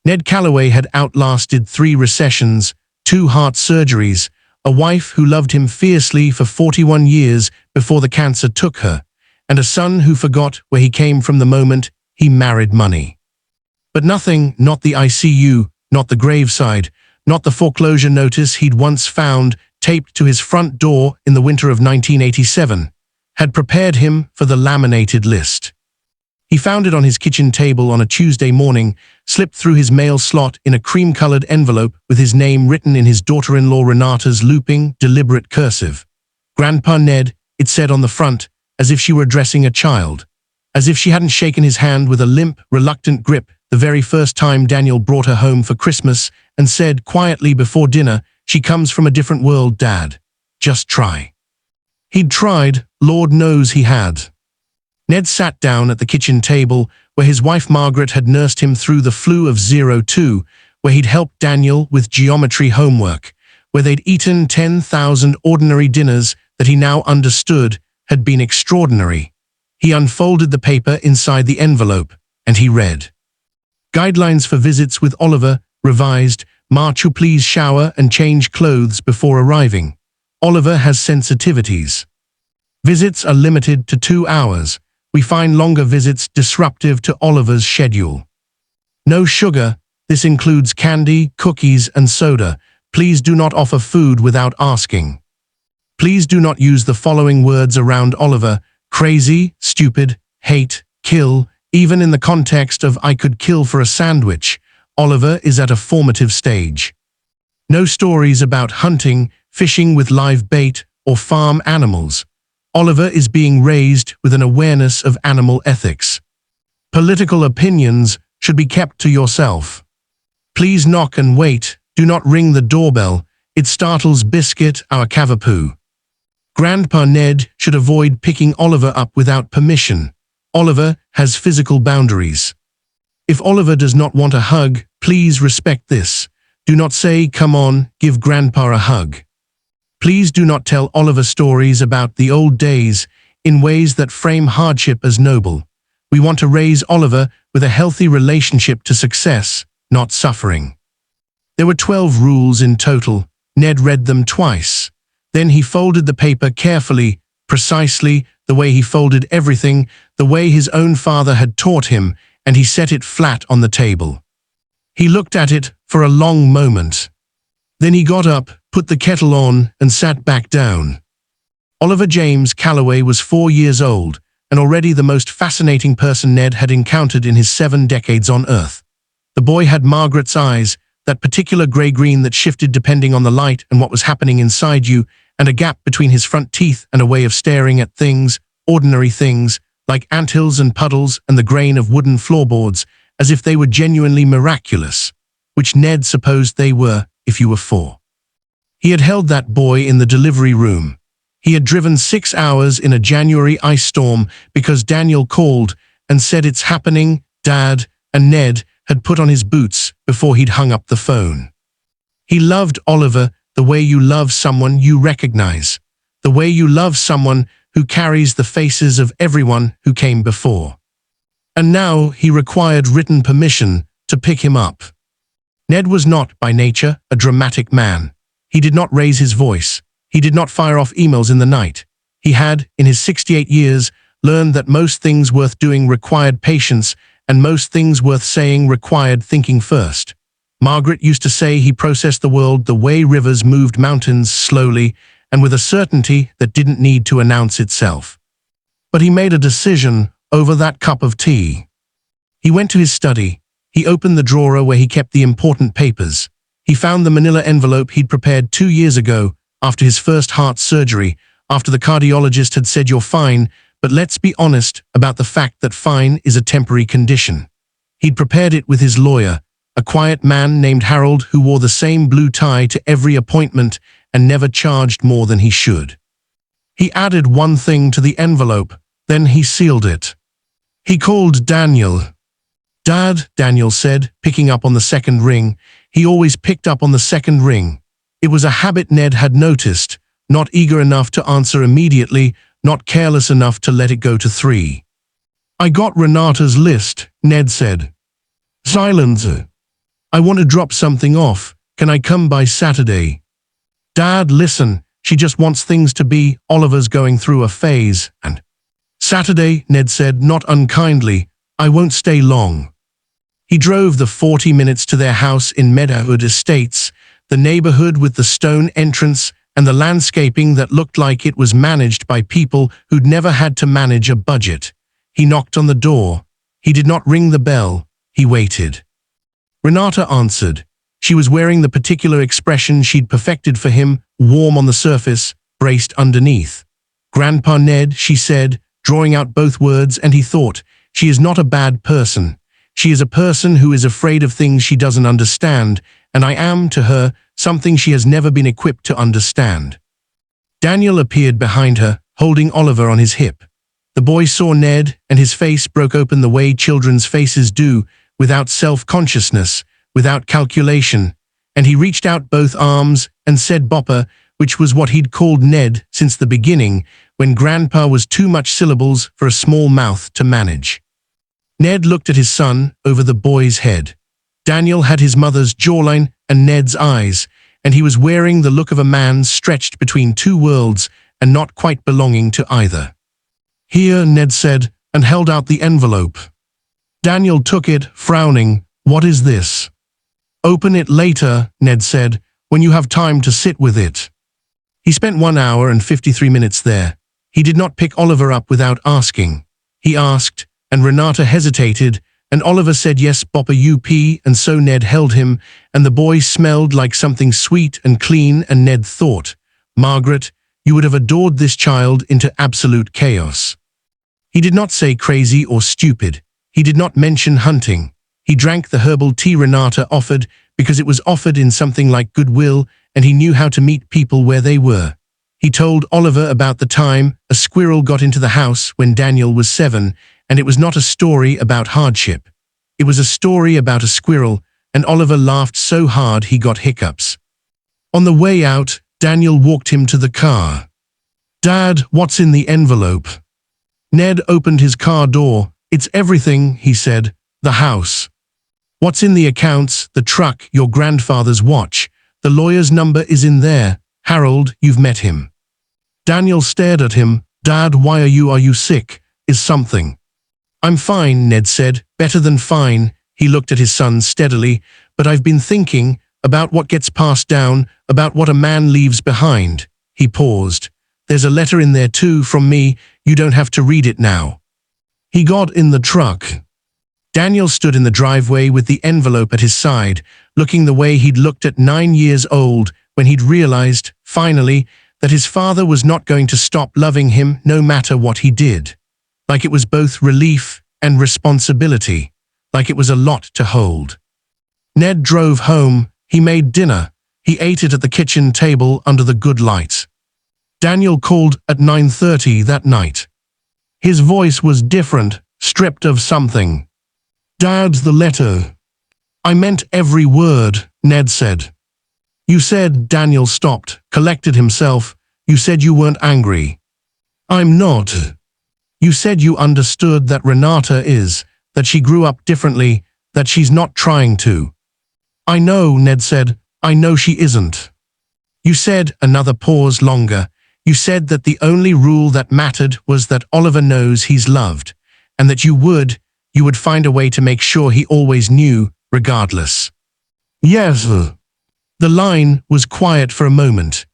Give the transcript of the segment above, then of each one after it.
Ned Calloway had outlasted 3 recessions, 2 heart surgeries, a wife who loved him fiercely for 41 years before the cancer took her, and a son who forgot where he came from the moment he married money. But nothing, not the ICU, not the graveside, not the foreclosure notice he'd once found taped to his front door in the winter of 1987, had prepared him for the laminated list. He found it on his kitchen table on a Tuesday morning, slipped through his mail slot in a cream-colored envelope with his name written in his daughter-in-law Renata's looping, deliberate cursive. Grandpa Ned, it said on the front, as if she were addressing a child. As if she hadn't shaken his hand with a limp, reluctant grip the very first time Daniel brought her home for Christmas and said quietly before dinner, "She comes from a different world, Dad. Just try." He'd tried, Lord knows he had. Ned sat down at the kitchen table where his wife Margaret had nursed him through the flu of 02, where he'd helped Daniel with geometry homework, where they'd eaten 10,000 ordinary dinners that he now understood had been extraordinary. He unfolded the paper inside the envelope, and he read, "Guidelines for visits with Oliver, revised, March. Please shower and change clothes before arriving. Oliver has sensitivities. Visits are limited to 2 hours. We find longer visits disruptive to Oliver's schedule. No sugar. This includes candy, cookies, and soda. Please do not offer food without asking. Please do not use the following words around Oliver: crazy, stupid, hate, kill, even in the context of I could kill for a sandwich. Oliver is at a formative stage. No stories about hunting, fishing with live bait, or farm animals. Oliver is being raised with an awareness of animal ethics. Political opinions should be kept to yourself. Please knock and wait. Do not ring the doorbell. It startles Biscuit, our cavapoo. Grandpa Ned should avoid picking Oliver up without permission. Oliver has physical boundaries. If Oliver does not want a hug, please respect this. Do not say, come on, give Grandpa a hug. Please do not tell Oliver stories about the old days in ways that frame hardship as noble. We want to raise Oliver with a healthy relationship to success, not suffering." There were 12 rules in total. Ned read them twice. Then he folded the paper carefully, precisely the way he folded everything, the way his own father had taught him, and he set it flat on the table. He looked at it for a long moment. Then he got up, put the kettle on, and sat back down. Oliver James Calloway was 4 years old, and already the most fascinating person Ned had encountered in his 7 decades on Earth. The boy had Margaret's eyes, that particular gray-green that shifted depending on the light and what was happening inside you, and a gap between his front teeth and a way of staring at things, ordinary things, like anthills and puddles and the grain of wooden floorboards, as if they were genuinely miraculous, which Ned supposed they were if you were 4. He had held that boy in the delivery room. He had driven 6 hours in a January ice storm because Daniel called and said it's happening, Dad, and Ned had put on his boots before he'd hung up the phone. He loved Oliver the way you love someone you recognize, the way you love someone who carries the faces of everyone who came before. And now he required written permission to pick him up. Ned was not, by nature, a dramatic man. He did not raise his voice. He did not fire off emails in the night. He had, in his 68 years, learned that most things worth doing required patience, and most things worth saying required thinking first. Margaret used to say he processed the world the way rivers moved mountains, slowly, and with a certainty that didn't need to announce itself. But he made a decision over that cup of tea. He went to his study. He opened the drawer where he kept the important papers. He found the manila envelope he'd prepared 2 years ago, after his first heart surgery, after the cardiologist had said you're fine, but let's be honest about the fact that fine is a temporary condition. He'd prepared it with his lawyer, a quiet man named Harold who wore the same blue tie to every appointment and never charged more than he should. He added one thing to the envelope, then he sealed it. He called Daniel. Dad, Daniel said, picking up on the second ring. He always picked up on the second ring. It was a habit Ned had noticed, not eager enough to answer immediately, not careless enough to let it go to 3. I got Renata's list, Ned said. Silence. I want to drop something off. Can I come by Saturday? Dad, listen, she just wants things to be. Oliver's going through a phase, and Saturday, Ned said, not unkindly. I won't stay long. He drove the 40 minutes to their house in Meadowwood Estates, the neighborhood with the stone entrance and the landscaping that looked like it was managed by people who'd never had to manage a budget. He knocked on the door. He did not ring the bell. He waited. Renata answered. She was wearing the particular expression she'd perfected for him, warm on the surface, braced underneath. Grandpa Ned, she said, drawing out both words, and he thought, she is not a bad person. She is a person who is afraid of things she doesn't understand, and I am, to her, something she has never been equipped to understand. Daniel appeared behind her, holding Oliver on his hip. The boy saw Ned, and his face broke open the way children's faces do, without self-consciousness, without calculation, and he reached out both arms and said Bopper, which was what he'd called Ned since the beginning, when Grandpa was too much syllables for a small mouth to manage. Ned looked at his son over the boy's head. Daniel had his mother's jawline and Ned's eyes, and he was wearing the look of a man stretched between two worlds and not quite belonging to either. Here, Ned said, and held out the envelope. Daniel took it, frowning. What is this? Open it later, Ned said, when you have time to sit with it. He spent 1 hour and 53 minutes there. He did not pick Oliver up without asking. He asked, and Renata hesitated, and Oliver said yes, Bopper UP, and so Ned held him, and the boy smelled like something sweet and clean, and Ned thought, Margaret, you would have adored this child into absolute chaos. He did not say crazy or stupid. He did not mention hunting. He drank the herbal tea Renata offered because it was offered in something like goodwill, and he knew how to meet people where they were. He told Oliver about the time a squirrel got into the house when Daniel was 7, and it was not a story about hardship. It was a story about a squirrel, and Oliver laughed so hard he got hiccups. On the way out, Daniel walked him to the car. Dad, what's in the envelope? Ned opened his car door. It's everything, he said. The house. What's in the accounts, the truck, your grandfather's watch. The lawyer's number is in there. Harold, you've met him. Daniel stared at him. Dad, why are you sick? Is something? I'm fine, Ned said. Better than fine. He looked at his son steadily. But I've been thinking about what gets passed down, about what a man leaves behind. He paused. There's a letter in there too, from me. You don't have to read it now. He got in the truck. Daniel stood in the driveway with the envelope at his side, looking the way he'd looked at 9 years old when he'd realized, finally, that his father was not going to stop loving him no matter what he did. Like it was both relief and responsibility, like it was a lot to hold. Ned drove home. He made dinner. He ate it at the kitchen table under the good light. Daniel called at 9:30 that night. His voice was different, stripped of something. Dad's the letter. I meant every word, Ned said. You said, Daniel stopped, collected himself. You said you weren't angry. I'm not. You said you understood that Renata is, that she grew up differently, that she's not trying to. I know, Ned said. I know she isn't. You said, another pause longer. You said that the only rule that mattered was that Oliver knows he's loved, and that you would find a way to make sure he always knew, regardless. Yes. The line was quiet for a moment.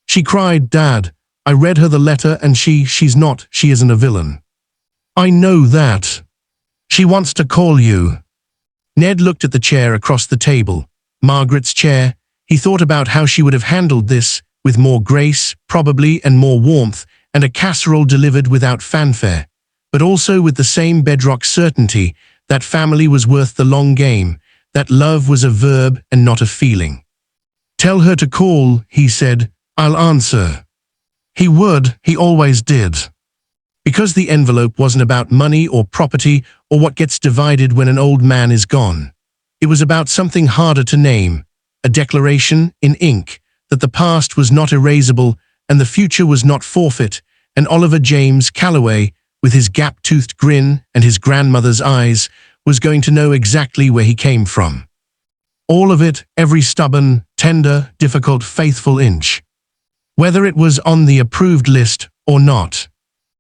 She cried, Dad, I read her the letter and she isn't a villain. I know that. She wants to call you. Ned looked at the chair across the table, Margaret's chair. He thought about how she would have handled this, with more grace, probably, and more warmth, and a casserole delivered without fanfare, but also with the same bedrock certainty that family was worth the long game, that love was a verb and not a feeling. Tell her to call, he said. I'll answer. He would, he always did. Because the envelope wasn't about money or property or what gets divided when an old man is gone. It was about something harder to name, a declaration in ink that the past was not erasable and the future was not forfeit, and Oliver James Calloway, with his gap-toothed grin and his grandmother's eyes, was going to know exactly where he came from. All of it, every stubborn, tender, difficult, faithful inch. Whether it was on the approved list or not.